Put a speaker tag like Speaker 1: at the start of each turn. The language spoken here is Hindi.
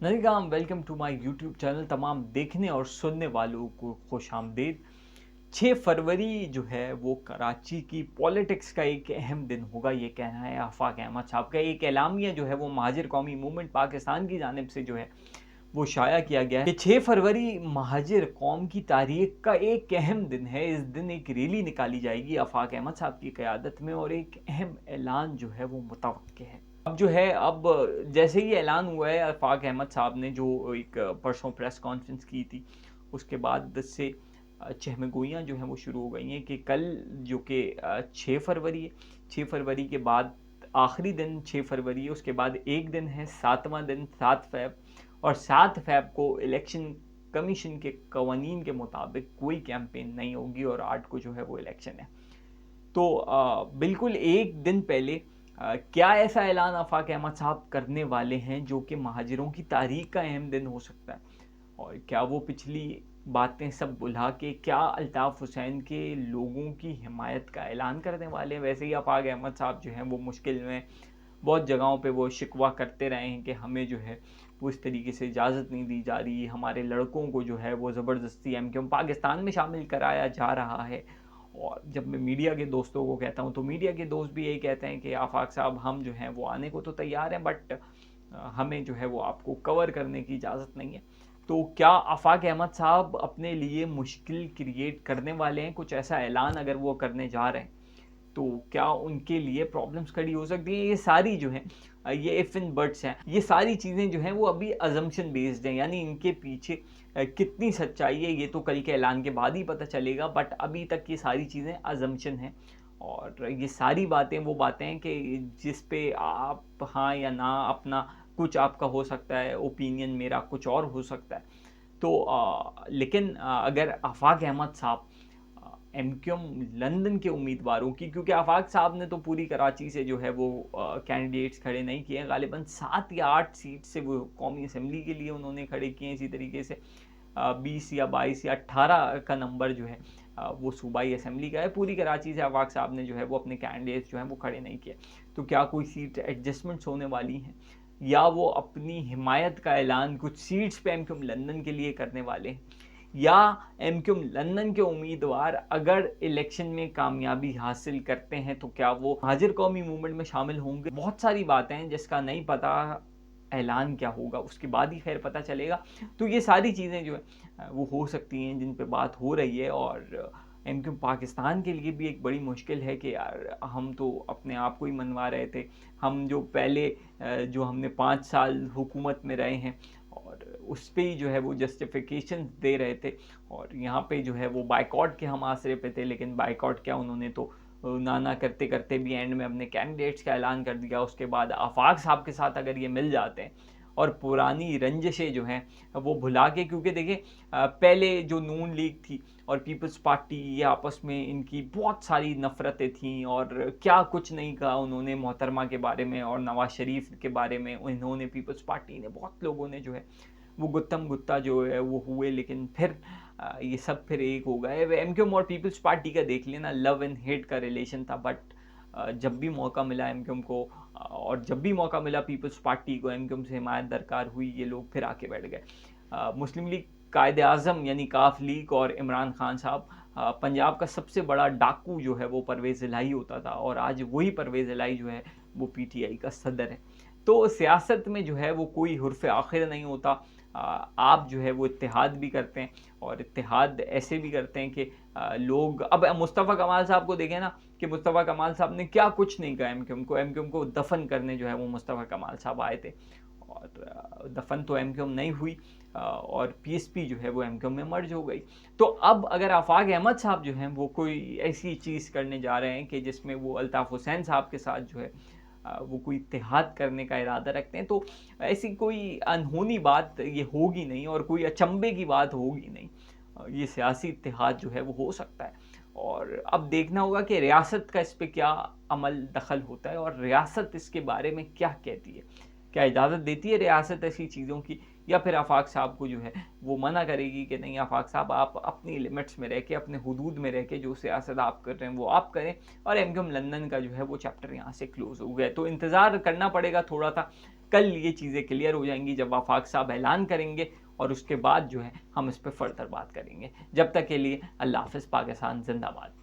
Speaker 1: Nazir welcome to my YouTube channel. तमाम देखने और सुनने वालों को खुश आमदीद। 6 फरवरी जो है वो कराची की पॉलिटिक्स का एक अहम दिन होगा, ये कहना है आफाक अहमद साहब का। एक एलामिया जो है वो महाजिर कौमी मूवमेंट पाकिस्तान की जानिब से जो है वो शाया किया गया है कि 6 फरवरी महाजिर कौम की तारीख का एक अहम दिन है। इस दिन एक रैली निकाली जाएगी आफाक अहमद साहब की क़यादत में और एक अहम ऐलान जो है वो मुतवक्के है। अब जो है, अब जैसे ही ऐलान हुआ है, आफाक अहमद साहब ने जो एक परसों प्रेस कॉन्फ्रेंस की थी, उसके बाद से चहमगोइयाँ जो हैं वो शुरू हो गई हैं कि कल जो कि 6 फरवरी है, 6 फरवरी के बाद आखिरी दिन 6 फरवरी है, उसके बाद एक दिन है 7वां दिन 7 फ़ैब, और 7 फ़ैब को इलेक्शन कमीशन के कवानीन के मुताबिक कोई कैंपेन नहीं होगी और 8 को जो है वो इलेक्शन है। तो बिल्कुल एक दिन पहले क्या ऐसा ऐलान आफाक अहमद साहब करने वाले हैं जो कि महाजिरों की तारीख का अहम दिन हो सकता है, और क्या वो पिछली बातें सब भुला के क्या अल्ताफ़ हुसैन के लोगों की हिमायत का ऐलान करने वाले हैं। वैसे ही आफाक अहमद साहब जो हैं वो मुश्किल में बहुत जगहों पे वो शिकवा करते रहे हैं कि हमें जो है वो इस तरीके से इजाज़त नहीं दी जा रही, हमारे लड़कों को जो है वो ज़बरदस्ती एमक्यूएम पाकिस्तान में शामिल कराया जा रहा है। और जब मैं मीडिया के दोस्तों को कहता हूँ तो मीडिया के दोस्त भी यही कहते हैं कि आफाक साहब, हम जो हैं वो आने को तो तैयार हैं, बट हमें जो है वो आपको कवर करने की इजाज़त नहीं है। तो क्या आफाक अहमद साहब अपने लिए मुश्किल क्रिएट करने वाले हैं? कुछ ऐसा ऐलान अगर वो करने जा रहे हैं तो क्या उनके लिए प्रॉब्लम्स खड़ी हो सकती हैं? ये सारी जो है ये इफ इन बट्स हैं, ये सारी चीज़ें जो हैं वो अभी अजम्पशन बेस्ड हैं, यानी इनके पीछे कितनी सच्चाई है ये तो कल के ऐलान के बाद ही पता चलेगा, बट अभी तक ये सारी चीज़ें अजम्पशन हैं। और ये सारी बातें वो बातें हैं कि जिस पे आप हाँ या ना अपना कुछ आपका हो सकता है ओपिनियन, मेरा कुछ और हो सकता है। तो लेकिन अगर आफाक अहमद साहब एमक्यूएम लंदन के उम्मीदवारों की, क्योंकि आफाक साहब ने तो पूरी कराची से जो है वो कैंडिडेट्स खड़े नहीं किए हैं, गालिबन 7 या 8 सीट से वो कौमी असम्बली के लिए उन्होंने खड़े किए हैं। इसी तरीके से 20 या 22 या 18 का नंबर जो है वो सूबाई असम्बली का है। पूरी कराची से आफाक साहब ने जो है वो अपने कैंडिडेट्स जो हैं वो खड़े नहीं किए। तो क्या कोई सीट एडजस्टमेंट्स होने वाली हैं, या वो अपनी हिमायत का ऐलान कुछ सीट्स पे एमक्यूएम लंदन के लिए करने वाले हैं, या एमक्यूएम लंदन के उम्मीदवार अगर इलेक्शन में कामयाबी हासिल करते हैं तो क्या वो हाजिर कौमी मूवमेंट में शामिल होंगे। बहुत सारी बातें हैं जिसका नहीं पता, ऐलान क्या होगा उसके बाद ही खैर पता चलेगा। तो ये सारी चीज़ें जो है वो हो सकती हैं जिन पे बात हो रही है। और एमक्यूएम पाकिस्तान के लिए भी एक बड़ी मुश्किल है कि यार हम तो अपने आप को ही मनवा रहे थे। हम जो पहले जो हमने 5 साल हुकूमत में रहे हैं और उस पे ही जो है वो जस्टिफिकेशन दे रहे थे, और यहाँ पे जो है वो बाइकआउट के हम आसरे पे थे, लेकिन बाइकआउट क्या, उन्होंने तो ना करते करते भी एंड में अपने कैंडिडेट्स का ऐलान कर दिया। उसके बाद आफाक साहब के साथ अगर ये मिल जाते हैं और पुरानी रंजिशें जो हैं वो भुला के, क्योंकि देखिए पहले जो नून लीग थी और पीपल्स पार्टी, ये आपस में इनकी बहुत सारी नफ़रतें थीं और क्या कुछ नहीं कहा उन्होंने मोहतरमा के बारे में और नवाज शरीफ के बारे में। उन्होंने पीपल्स पार्टी ने बहुत लोगों ने जो है वो गुत्तम गुत्ता जो है वो हुए, लेकिन फिर ये सब फिर एक हो गए। एमक्यूएम और पीपल्स पार्टी का देख लेना, लव एंड हेट का रिलेशन था, बट जब भी मौका मिला एमक्यूएम को और जब भी मौका मिला पीपल्स पार्टी को, एमक्यूएम से हिमायत दरकार हुई, ये लोग फिर आके बैठ गए। मुस्लिम लीग कायदे आज़म यानी काफ लीग और इमरान खान साहब, पंजाब का सबसे बड़ा डाकू जो है वो परवेज़ इलाही होता था, और आज वही परवेज़ इलाही जो है वो पीटीआई का सदर है। तो सियासत में जो है वो कोई हुर्फ़ आखिर नहीं होता। आप जो है वो इत्तेहाद भी करते हैं, और इत्तेहाद ऐसे भी करते हैं कि लोग अब मुस्तफ़ा कमाल साहब को देखें ना, कि मुस्तफ़ा कमाल साहब ने क्या कुछ नहीं कहा एमक्यूएम को दफन करने जो है वो मुस्तफ़ा कमाल साहब आए थे, और दफन तो एमक्यूएम नहीं हुई, और पीएसपी जो है वो एमक्यूएम में मर्ज हो गई। तो अब अगर आफाक अहमद साहब जो हैं वो कोई ऐसी चीज़ करने जा रहे हैं कि जिसमें वो अल्ताफ़ हुसैन साहब के साथ जो है वो कोई इत्तेहाद करने का इरादा रखते हैं, तो ऐसी कोई अनहोनी बात ये होगी नहीं और कोई अचंभे की बात होगी नहीं। ये सियासी इत्तेहाद जो है वो हो सकता है, और अब देखना होगा कि रियासत का इस पे क्या अमल दखल होता है और रियासत इसके बारे में क्या कहती है। क्या इजाज़त देती है रियासत ऐसी चीज़ों की, या फिर आफाक साहब को जो है वो मना करेगी कि नहीं आफाक साहब, आप अपनी लिमिट्स में रह के, अपने हुदूद में रह के जो सियासत आप कर रहे हैं वो आप करें, और एमक्यूएम लंदन का जो है वो चैप्टर यहाँ से क्लोज हो गया। तो इंतज़ार करना पड़ेगा थोड़ा सा कल ये चीज़ें क्लियर हो जाएंगी जब आफाक साहब ऐलान करेंगे, और उसके बाद जो है हम इस पर फर्दर बात करेंगे। जब तक के लिए अल्लाह हाफ़िज़। पाकिस्तान जिंदाबाद।